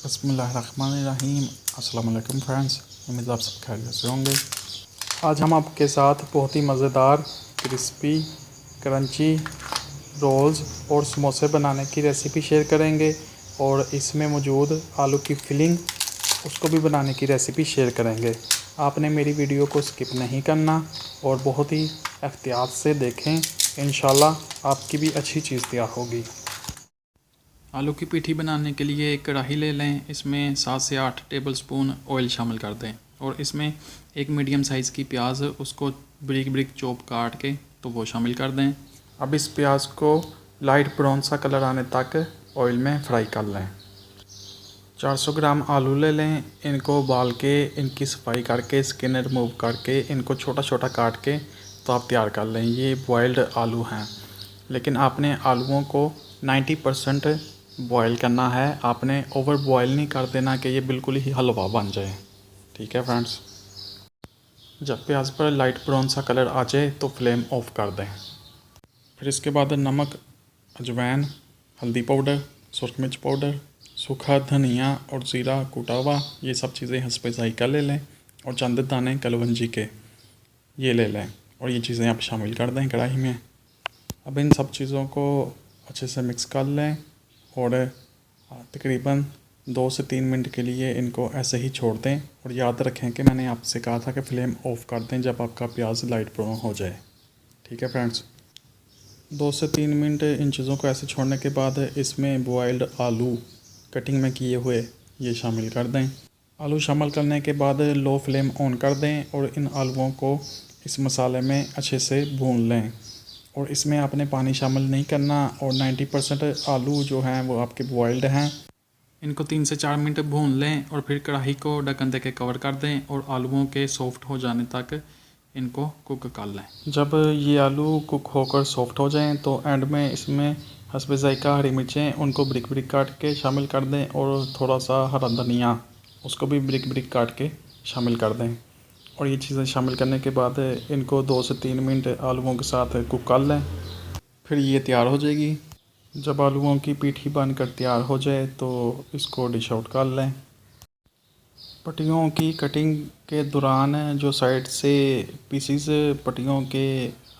बिस्मिल्लाहिर्रहमानिर्रहीम। अस्सलाम वालेकुम फ्रेंड्स, उम्मीद आप सब खैरियत से होंगे। आज हम आपके साथ बहुत ही मज़ेदार क्रिस्पी क्रंची रोल्स और समोसे बनाने की रेसिपी शेयर करेंगे और इसमें मौजूद आलू की फिलिंग उसको भी बनाने की रेसिपी शेयर करेंगे। आपने मेरी वीडियो को स्किप नहीं करना और बहुत ही एहतियात से देखें, इंशाल्लाह आपकी भी अच्छी चीज़ तैयार होगी। आलू की पीठी बनाने के लिए एक कढ़ाई ले लें, इसमें 7 से 8 टेबलस्पून ऑयल शामिल कर दें और इसमें एक मीडियम साइज़ की प्याज उसको ब्रिक ब्रिक चॉप काट के तो वो शामिल कर दें। अब इस प्याज को लाइट ब्राउन सा कलर आने तक ऑयल में फ्राई कर लें। 400 ग्राम आलू ले लें, इनको उबाल के इनकी सफाई करके स्किन रिमूव करके इनको छोटा छोटा काट के तो आप तैयार कर लें। ये बॉयल्ड आलू हैं, लेकिन आपने आलूओं को 90% बॉयल करना है, आपने ओवर बॉयल नहीं कर देना कि ये बिल्कुल ही हलवा बन जाए। ठीक है फ्रेंड्स, जब प्याज पर लाइट ब्राउन सा कलर आ जाए तो फ्लेम ऑफ कर दें। फिर इसके बाद नमक, अजवाइन, हल्दी पाउडर, सुरख मिर्च पाउडर, सूखा धनिया और ज़ीरा कूटा हुआ, ये सब चीज़ें हस्बे ज़ायक़ा ले लें और चंद दाने कलवंजी के ये ले लें और ये चीज़ें आप शामिल कर दें कढ़ाई में। अब इन सब चीज़ों को अच्छे से मिक्स कर लें और तकरीबन 2 से 3 मिनट के लिए इनको ऐसे ही छोड़ दें और याद रखें कि मैंने आपसे कहा था कि फ़्लेम ऑफ़ कर दें जब आपका प्याज लाइट ब्राउन हो जाए। ठीक है फ्रेंड्स, 2 से 3 मिनट इन चीज़ों को ऐसे छोड़ने के बाद इसमें बॉयल्ड आलू कटिंग में किए हुए ये शामिल कर दें। आलू शामिल करने के बाद लो फ्लेम ऑन कर दें और इन आलूओं को इस मसाले में अच्छे से भून लें और इसमें आपने पानी शामिल नहीं करना और 90% आलू जो हैं वो आपके बॉयल्ड हैं। इनको 3 से 4 मिनट भून लें और फिर कढ़ाई को ढक्कन दे के कवर कर दें और आलूओं के सॉफ्ट हो जाने तक इनको कुक कर लें। जब ये आलू कुक होकर सॉफ्ट हो जाएं तो एंड में इसमें हस्बे ज़ायक़ा हरी मिर्चें उनको ब्रिक ब्रिक काट के शामिल कर दें और थोड़ा सा हरा धनिया उसको भी ब्रिक ब्रिक काट के शामिल कर दें और ये चीज़ें शामिल करने के बाद इनको 2 से 3 मिनट आलूओं के साथ कुक कर लें। फिर ये तैयार हो जाएगी। जब आलूओं की पीठी बनकर तैयार हो जाए तो इसको डिश आउट कर लें। पट्टियों की कटिंग के दौरान जो साइड से पीसीस पट्टियों के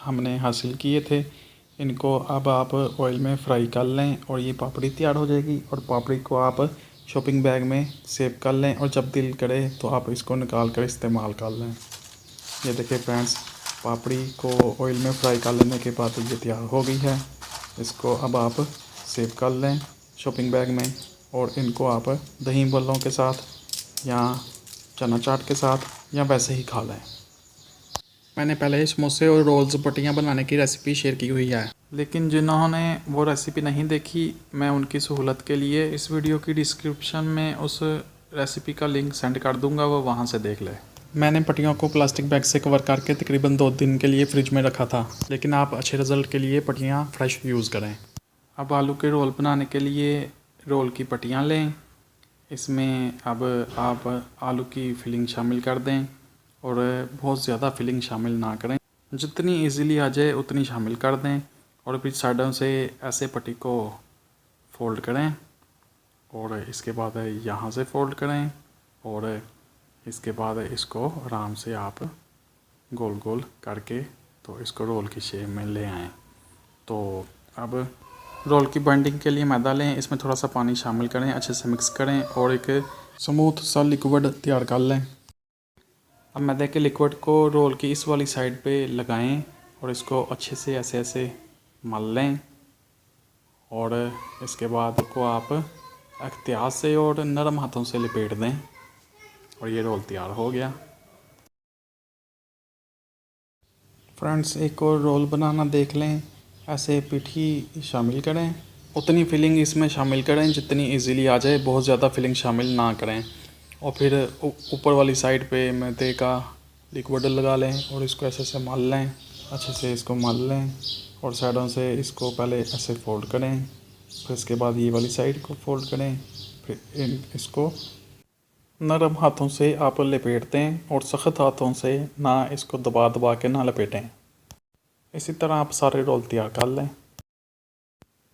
हमने हासिल किए थे, इनको अब आप ऑयल में फ्राई कर लें और ये पापड़ी तैयार हो जाएगी और पापड़ी को आप शॉपिंग बैग में सेव कर लें और जब दिल करे तो आप इसको निकाल कर इस्तेमाल कर लें। ये देखिए फ्रेंड्स, पापड़ी को ऑयल में फ्राई कर लेने के बाद ये तैयार हो गई है। इसको अब आप सेव कर लें शॉपिंग बैग में और इनको आप दही बल्लों के साथ या चना चाट के साथ या वैसे ही खा लें। मैंने पहले समोसे और रोल्स पट्टियाँ बनाने की रेसिपी शेयर की हुई है, लेकिन जिन्होंने वो रेसिपी नहीं देखी, मैं उनकी सहूलत के लिए इस वीडियो की डिस्क्रिप्शन में उस रेसिपी का लिंक सेंड कर दूंगा, वो वहाँ से देख लें। मैंने पट्टियों को प्लास्टिक बैग से कवर करके तकरीबन 2 दिन के लिए फ्रिज में रखा था, लेकिन आप अच्छे रिज़ल्ट के लिए पट्टियाँ फ्रेश यूज़ करें। अब आलू के रोल बनाने के लिए रोल की पट्टियाँ लें, इसमें अब आप आलू की फिलिंग शामिल कर दें और बहुत ज़्यादा फिलिंग शामिल ना करें, जितनी इजीली आ जाए उतनी शामिल कर दें और फिर साइडों से ऐसे पट्टी को फ़ोल्ड करें और इसके बाद यहाँ से फ़ोल्ड करें और इसके बाद इसको आराम से आप गोल गोल करके तो इसको रोल की शेप में ले आएँ। तो अब रोल की बाइंडिंग के लिए मैदा लें, इसमें थोड़ा सा पानी शामिल करें, अच्छे से मिक्स करें और एक स्मूथ सा लिक्विड तैयार कर लें। अब मैदे के लिक्विड को रोल की इस वाली साइड पे लगाएं और इसको अच्छे से ऐसे ऐसे मल लें और इसके बाद को आप एहतियात से और नरम हाथों से लपेट दें और ये रोल तैयार हो गया। फ्रेंड्स, एक और रोल बनाना देख लें। ऐसे पीठी शामिल करें, उतनी फिलिंग इसमें शामिल करें जितनी इजीली आ जाए, बहुत ज़्यादा फिलिंग शामिल ना करें और फिर ऊपर वाली साइड पे मैदे का लिक्विड लगा लें और इसको ऐसे से मल लें, अच्छे से इसको मल लें और साइडों से इसको पहले ऐसे फोल्ड करें, फिर इसके बाद ये वाली साइड को फोल्ड करें, फिर इसको नरम हाथों से आप लपेट दें और सख्त हाथों से ना इसको दबा दबा के ना लपेटें। इसी तरह आप सारे रोल तैयार कर लें।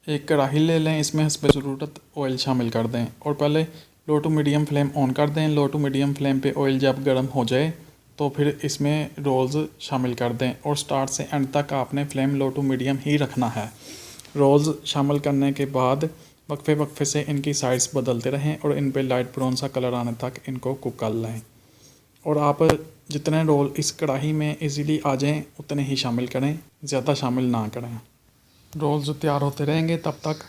एक कढ़ाई ले लें, इसमें हस्बे ज़रूरत ऑयल शामिल कर दें और पहले लो टू मीडियम फ्लेम ऑन कर दें। लो टू मीडियम फ्लेम पे ऑयल जब गर्म हो जाए तो फिर इसमें रोल्स शामिल कर दें और स्टार्ट से एंड तक आपने फ्लेम लो टू मीडियम ही रखना है। रोल्स शामिल करने के बाद वक्फे वक्फे से इनकी साइड्स बदलते रहें और इन पे लाइट ब्राउन सा कलर आने तक इनको कुक कर लें। और आप जितने रोल इस कढ़ाई में इजीली आ जाएं उतने ही शामिल करें, ज़्यादा शामिल ना करें। रोल्स तैयार होते रहेंगे तब तक।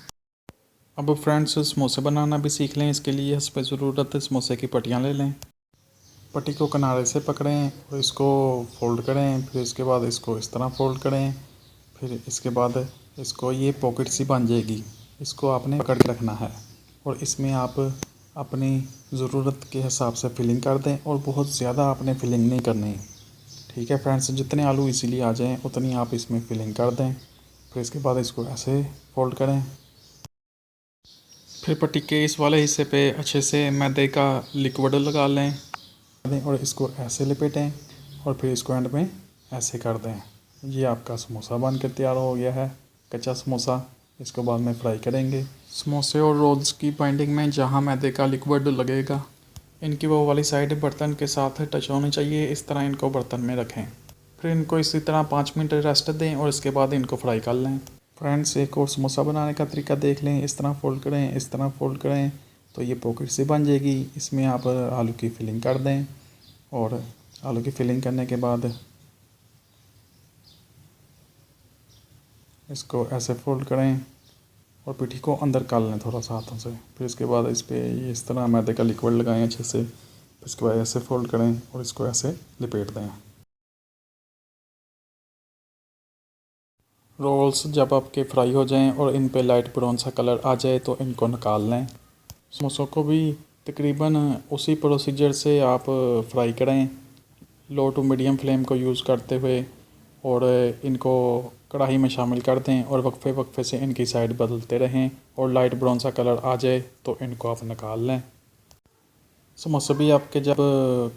अब फ्रेंड्स समोसे बनाना भी सीख लें। इसके लिए इस पर ज़रूरत समोसे की पट्टियाँ ले लें। पट्टी को किनारे से पकड़ें और इसको फोल्ड करें, फिर इसके बाद इसको इस तरह फोल्ड करें, फिर इसके बाद इसको ये पॉकेट सी बन जाएगी, इसको आपने पकड़ के रखना है और इसमें आप अपनी ज़रूरत के हिसाब से फिलिंग कर दें और बहुत ज़्यादा आपने फिलिंग नहीं करनी। ठीक है फ्रेंड्स, जितने आलू इजीली आ जाएं उतनी आप इसमें फिलिंग कर दें। फिर इसके बाद इसको ऐसे फोल्ड करें। फिर पट्टी के इस वाले हिस्से पे अच्छे से मैदे का लिक्विड लगा लें और इसको ऐसे लपेटें और फिर इसको एंड में ऐसे कर दें। ये आपका समोसा बन कर तैयार हो गया है, कच्चा समोसा। इसको बाद में फ्राई करेंगे। समोसे और रोल्स की बाइंडिंग में जहाँ मैदे का लिक्विड लगेगा, इनकी वो वाली साइड बर्तन के साथ टच होनी चाहिए। इस तरह इनको बर्तन में रखें, फिर इनको इसी तरह 5 मिनट रेस्ट दें और इसके बाद इनको फ्राई कर लें। फ्रेंड्स, एक और समोसा बनाने का तरीका देख लें। इस तरह फोल्ड करें, इस तरह फोल्ड करें तो ये पॉकेट से बन जाएगी। इसमें आप आलू की फिलिंग कर दें और आलू की फिलिंग करने के बाद इसको ऐसे फोल्ड करें और पिठी को अंदर कर लें थोड़ा सा हाथों से। फिर इसके बाद इस पर ये इस तरह मैदे का लिक्विड लगाएं अच्छे से। फिर इसके बाद ऐसे फोल्ड करें और इसको ऐसे लपेट दें। रोल्स जब आपके फ्राई हो जाएं और इन पे लाइट ब्राउन सा कलर आ जाए तो इनको निकाल लें। समोसों को भी तकरीबन उसी प्रोसीजर से आप फ्राई करें, लो टू मीडियम फ्लेम को यूज़ करते हुए, और इनको कढ़ाई में शामिल कर दें और वक्फे वक्फे से इनकी साइड बदलते रहें और लाइट ब्राउन सा कलर आ जाए तो इनको आप निकाल लें। समोसे भी आपके जब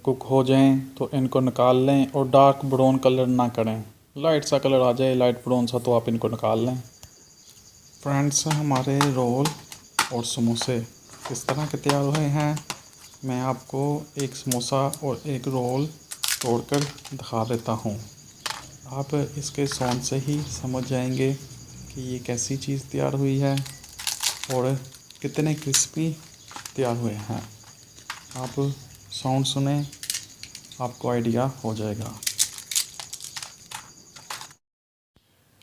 कुक हो जाएं तो इनको निकाल लें और डार्क ब्राउन कलर ना करें, लाइट सा कलर आ जाए, लाइट ब्राउन सा, तो आप इनको निकाल लें। फ्रेंड्स, हमारे रोल और समोसे किस तरह के तैयार हुए हैं, मैं आपको एक समोसा और एक रोल तोड़कर दिखा देता हूँ। आप इसके साउंड से ही समझ जाएंगे कि ये कैसी चीज़ तैयार हुई है और कितने क्रिस्पी तैयार हुए हैं। आप साउंड सुने, आपको आइडिया हो जाएगा।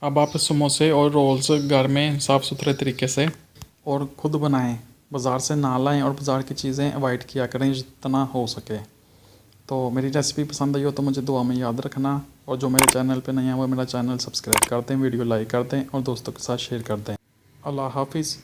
अब आप समोसे और रोल्स घर में साफ़ सुथरे तरीके से और ख़ुद बनाएं, बाज़ार से ना लाएं और बाज़ार की चीज़ें अवॉइड किया करें जितना हो सके। तो मेरी रेसिपी पसंद आई हो तो मुझे दुआ में याद रखना, और जो मेरे चैनल पे नए हैं वो मेरा चैनल सब्सक्राइब कर दें, वीडियो लाइक कर दें और दोस्तों के साथ शेयर कर दें। अल्लाह हाफिज़।